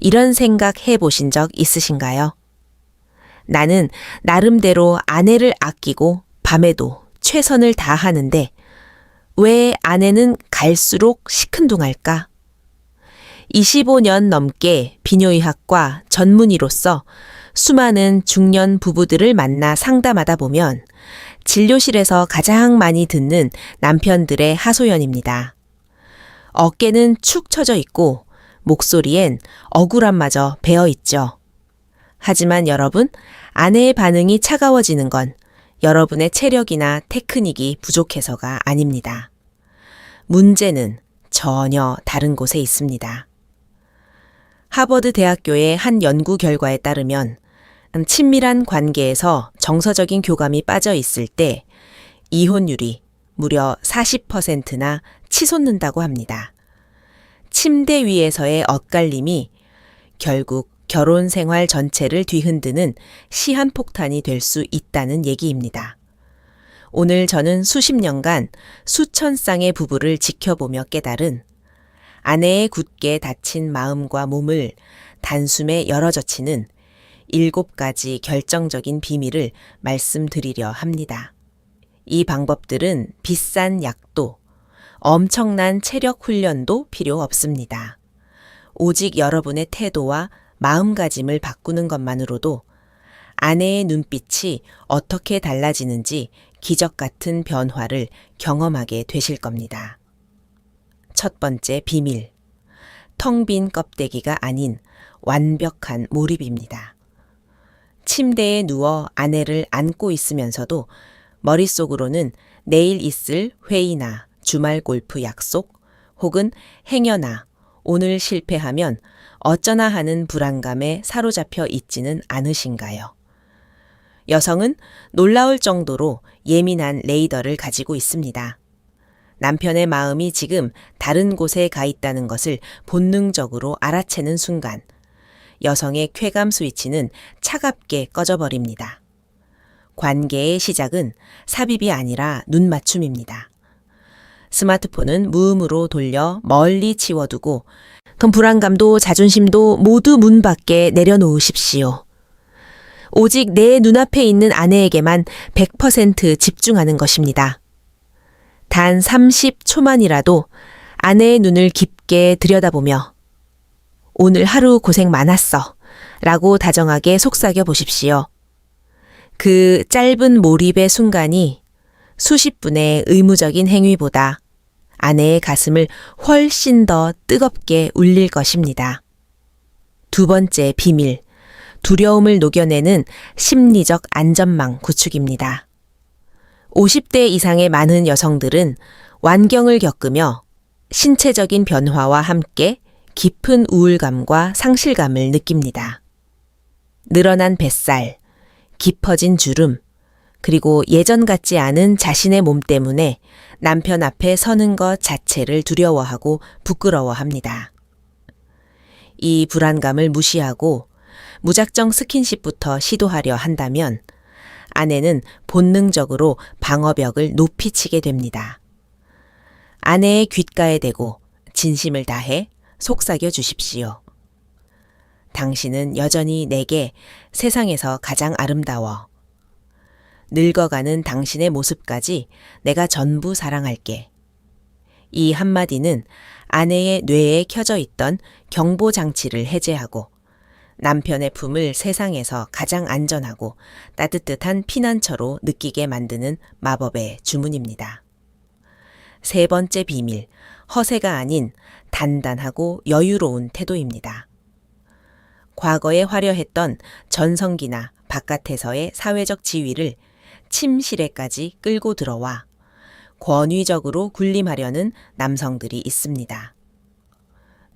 이런 생각 해보신 적 있으신가요? 나는 나름대로 아내를 아끼고 밤에도 최선을 다하는데 왜 아내는 갈수록 시큰둥할까? 25년 넘게 비뇨의학과 전문의로서 수많은 중년 부부들을 만나 상담하다 보면 진료실에서 가장 많이 듣는 남편들의 하소연입니다. 어깨는 축 처져 있고 목소리엔 억울함마저 배어 있죠. 하지만 여러분, 아내의 반응이 차가워지는 건 여러분의 체력이나 테크닉이 부족해서가 아닙니다. 문제는 전혀 다른 곳에 있습니다. 하버드 대학교의 한 연구 결과에 따르면 친밀한 관계에서 정서적인 교감이 빠져 있을 때 이혼율이 무려 40%나 치솟는다고 합니다. 침대 위에서의 엇갈림이 결국 결혼 생활 전체를 뒤흔드는 시한폭탄이 될 수 있다는 얘기입니다. 오늘 저는 수십 년간 수천 쌍의 부부를 지켜보며 깨달은 아내의 굳게 닫힌 마음과 몸을 단숨에 열어젖히는 7가지 결정적인 비밀을 말씀드리려 합니다. 이 방법들은 비싼 약도, 엄청난 체력 훈련도 필요 없습니다. 오직 여러분의 태도와 마음가짐을 바꾸는 것만으로도 아내의 눈빛이 어떻게 달라지는지 기적 같은 변화를 경험하게 되실 겁니다. 첫 번째 비밀, 텅 빈 껍데기가 아닌 완벽한 몰입입니다. 침대에 누워 아내를 안고 있으면서도 머릿속으로는 내일 있을 회의나 주말 골프 약속 혹은 행여나 오늘 실패하면 어쩌나 하는 불안감에 사로잡혀 있지는 않으신가요? 여성은 놀라울 정도로 예민한 레이더를 가지고 있습니다. 남편의 마음이 지금 다른 곳에 가 있다는 것을 본능적으로 알아채는 순간 여성의 쾌감 스위치는 차갑게 꺼져버립니다. 관계의 시작은 삽입이 아니라 눈맞춤입니다. 스마트폰은 무음으로 돌려 멀리 치워두고 그럼 불안감도 자존심도 모두 문 밖에 내려놓으십시오. 오직 내 눈앞에 있는 아내에게만 100% 집중하는 것입니다. 단 30초만이라도 아내의 눈을 깊게 들여다보며 오늘 하루 고생 많았어 라고 다정하게 속삭여 보십시오. 그 짧은 몰입의 순간이 수십 분의 의무적인 행위보다 아내의 가슴을 훨씬 더 뜨겁게 울릴 것입니다. 두 번째 비밀, 두려움을 녹여내는 심리적 안전망 구축입니다. 50대 이상의 많은 여성들은 완경을 겪으며 신체적인 변화와 함께 깊은 우울감과 상실감을 느낍니다. 늘어난 뱃살, 깊어진 주름, 그리고 예전 같지 않은 자신의 몸 때문에 남편 앞에 서는 것 자체를 두려워하고 부끄러워합니다. 이 불안감을 무시하고 무작정 스킨십부터 시도하려 한다면 아내는 본능적으로 방어벽을 높이 치게 됩니다. 아내의 귓가에 대고 진심을 다해 속삭여 주십시오. 당신은 여전히 내게 세상에서 가장 아름다워. 늙어가는 당신의 모습까지 내가 전부 사랑할게. 이 한마디는 아내의 뇌에 켜져 있던 경보 장치를 해제하고 남편의 품을 세상에서 가장 안전하고 따뜻한 피난처로 느끼게 만드는 마법의 주문입니다. 세 번째 비밀, 허세가 아닌 단단하고 여유로운 태도입니다. 과거에 화려했던 전성기나 바깥에서의 사회적 지위를 침실에까지 끌고 들어와 권위적으로 군림하려는 남성들이 있습니다.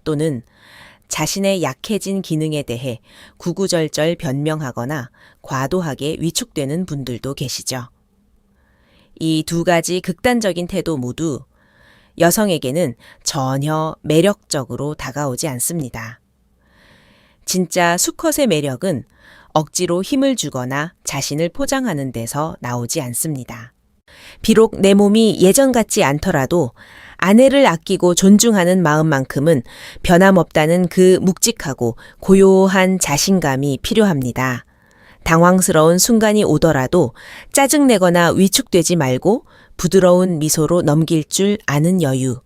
또는 자신의 약해진 기능에 대해 구구절절 변명하거나 과도하게 위축되는 분들도 계시죠. 이 두 가지 극단적인 태도 모두 여성에게는 전혀 매력적으로 다가오지 않습니다. 진짜 수컷의 매력은 억지로 힘을 주거나 자신을 포장하는 데서 나오지 않습니다. 비록 내 몸이 예전 같지 않더라도 아내를 아끼고 존중하는 마음만큼은 변함없다는 그 묵직하고 고요한 자신감이 필요합니다. 당황스러운 순간이 오더라도 짜증내거나 위축되지 말고 부드러운 미소로 넘길 줄 아는 여유.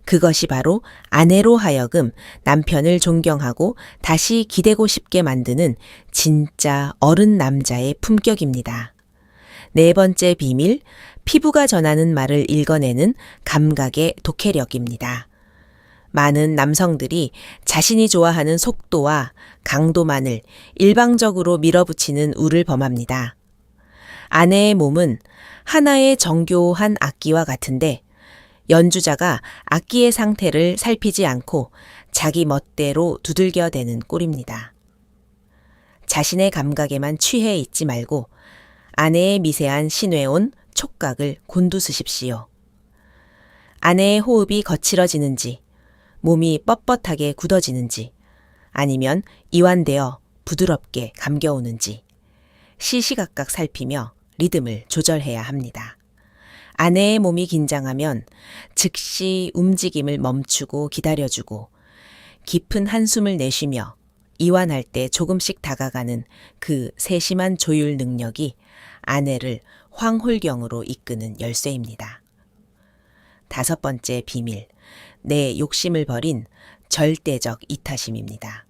그것이 바로 아내로 하여금 남편을 존경하고 다시 기대고 싶게 만드는 진짜 어른 남자의 품격입니다. 네 번째 비밀, 피부가 전하는 말을 읽어내는 감각의 독해력입니다. 많은 남성들이 자신이 좋아하는 속도와 강도만을 일방적으로 밀어붙이는 우를 범합니다. 아내의 몸은 하나의 정교한 악기와 같은데 연주자가 악기의 상태를 살피지 않고 자기 멋대로 두들겨대는 꼴입니다. 자신의 감각에만 취해 있지 말고 아내의 미세한 신회온 촉각을 곤두쓰십시오. 아내의 호흡이 거칠어지는지, 몸이 뻣뻣하게 굳어지는지, 아니면 이완되어 부드럽게 감겨오는지 시시각각 살피며 리듬을 조절해야 합니다. 아내의 몸이 긴장하면 즉시 움직임을 멈추고 기다려주고 깊은 한숨을 내쉬며 이완할 때 조금씩 다가가는 그 세심한 조율 능력이 아내를 황홀경으로 이끄는 열쇠입니다. 다섯 번째 비밀, 내 욕심을 버린 절대적 이타심입니다.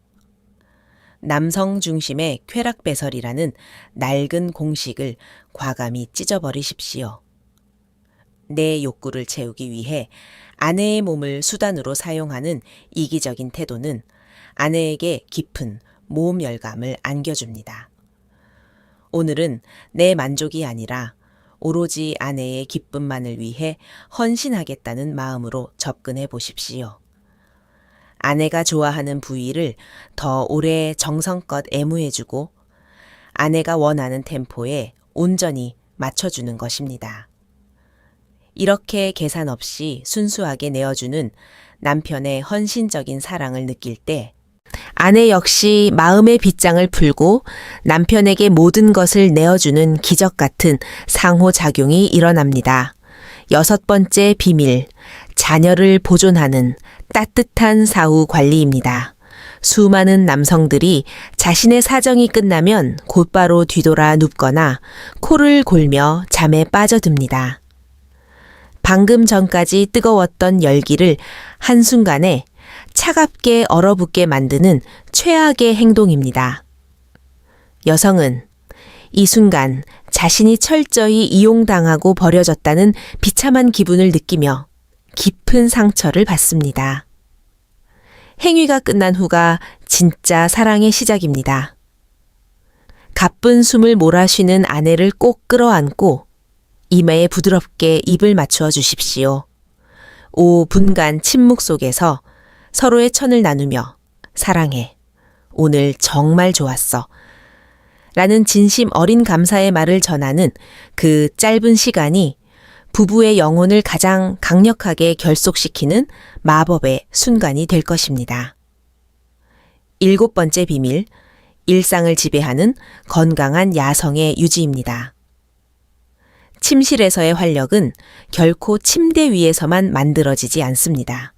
남성 중심의 쾌락배설이라는 낡은 공식을 과감히 찢어버리십시오. 내 욕구를 채우기 위해 아내의 몸을 수단으로 사용하는 이기적인 태도는 아내에게 깊은 모험열감을 안겨줍니다. 오늘은 내 만족이 아니라 오로지 아내의 기쁨만을 위해 헌신하겠다는 마음으로 접근해 보십시오. 아내가 좋아하는 부위를 더 오래 정성껏 애무해주고 아내가 원하는 템포에 온전히 맞춰주는 것입니다. 이렇게 계산 없이 순수하게 내어주는 남편의 헌신적인 사랑을 느낄 때 아내 역시 마음의 빗장을 풀고 남편에게 모든 것을 내어주는 기적 같은 상호작용이 일어납니다. 여섯 번째 비밀, 자녀를 보존하는 따뜻한 사후 관리입니다. 수많은 남성들이 자신의 사정이 끝나면 곧바로 뒤돌아 눕거나 코를 골며 잠에 빠져듭니다. 방금 전까지 뜨거웠던 열기를 한순간에 차갑게 얼어붙게 만드는 최악의 행동입니다. 여성은 이 순간 자신이 철저히 이용당하고 버려졌다는 비참한 기분을 느끼며 깊은 상처를 받습니다. 행위가 끝난 후가 진짜 사랑의 시작입니다. 가쁜 숨을 몰아쉬는 아내를 꼭 끌어안고 이마에 부드럽게 입을 맞추어 주십시오. 5분간 침묵 속에서 서로의 천을 나누며 사랑해, 오늘 정말 좋았어 라는 진심 어린 감사의 말을 전하는 그 짧은 시간이 부부의 영혼을 가장 강력하게 결속시키는 마법의 순간이 될 것입니다. 일곱 번째 비밀, 일상을 지배하는 건강한 야성의 유지입니다. 침실에서의 활력은 결코 침대 위에서만 만들어지지 않습니다.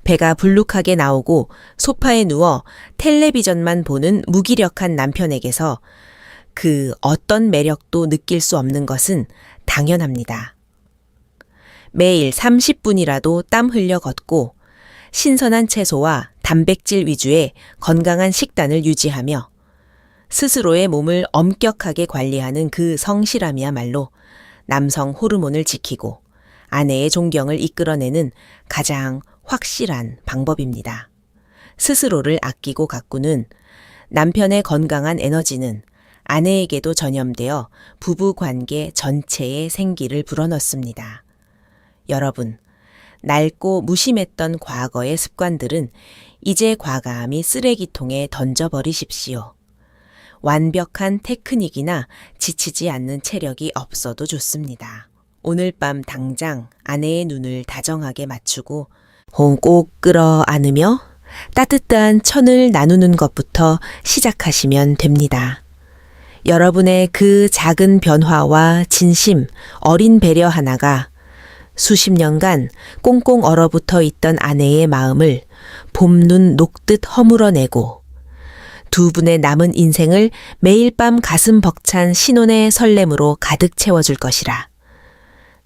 배가 불룩하게 나오고 소파에 누워 텔레비전만 보는 무기력한 남편에게서 그 어떤 매력도 느낄 수 없는 것은 당연합니다. 매일 30분이라도 땀 흘려 걷고 신선한 채소와 단백질 위주의 건강한 식단을 유지하며 스스로의 몸을 엄격하게 관리하는 그 성실함이야말로 남성 호르몬을 지키고 아내의 존경을 이끌어내는 가장 확실한 방법입니다. 스스로를 아끼고 가꾸는 남편의 건강한 에너지는 아내에게도 전염되어 부부 관계 전체에 생기를 불어넣습니다. 여러분, 낡고 무심했던 과거의 습관들은 이제 과감히 쓰레기통에 던져버리십시오. 완벽한 테크닉이나 지치지 않는 체력이 없어도 좋습니다. 오늘 밤 당장 아내의 눈을 다정하게 맞추고 꼭 끌어안으며 따뜻한 천을 나누는 것부터 시작하시면 됩니다. 여러분의 그 작은 변화와 진심, 어린 배려 하나가 수십 년간 꽁꽁 얼어붙어 있던 아내의 마음을 봄눈 녹듯 허물어내고 두 분의 남은 인생을 매일 밤 가슴 벅찬 신혼의 설렘으로 가득 채워줄 것이라.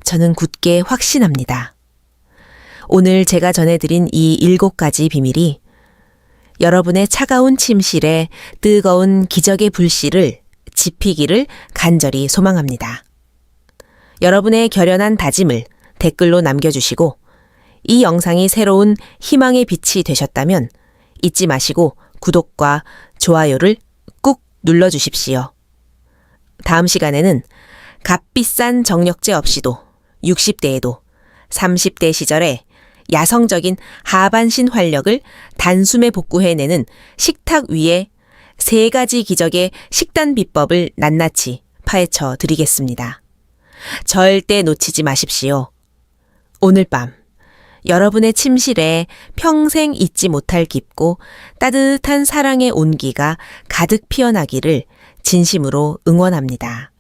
저는 굳게 확신합니다. 오늘 제가 전해드린 이 7가지 비밀이 여러분의 차가운 침실에 뜨거운 기적의 불씨를 지피기를 간절히 소망합니다. 여러분의 결연한 다짐을 댓글로 남겨주시고 이 영상이 새로운 희망의 빛이 되셨다면 잊지 마시고 구독과 좋아요를 꾹 눌러주십시오. 다음 시간에는 값비싼 정력제 없이도 60대에도 30대 시절에 야성적인 하반신 활력을 단숨에 복구해내는 식탁 위에 3가지 기적의 식단 비법을 낱낱이 파헤쳐 드리겠습니다. 절대 놓치지 마십시오. 오늘 밤 여러분의 침실에 평생 잊지 못할 깊고 따뜻한 사랑의 온기가 가득 피어나기를 진심으로 응원합니다.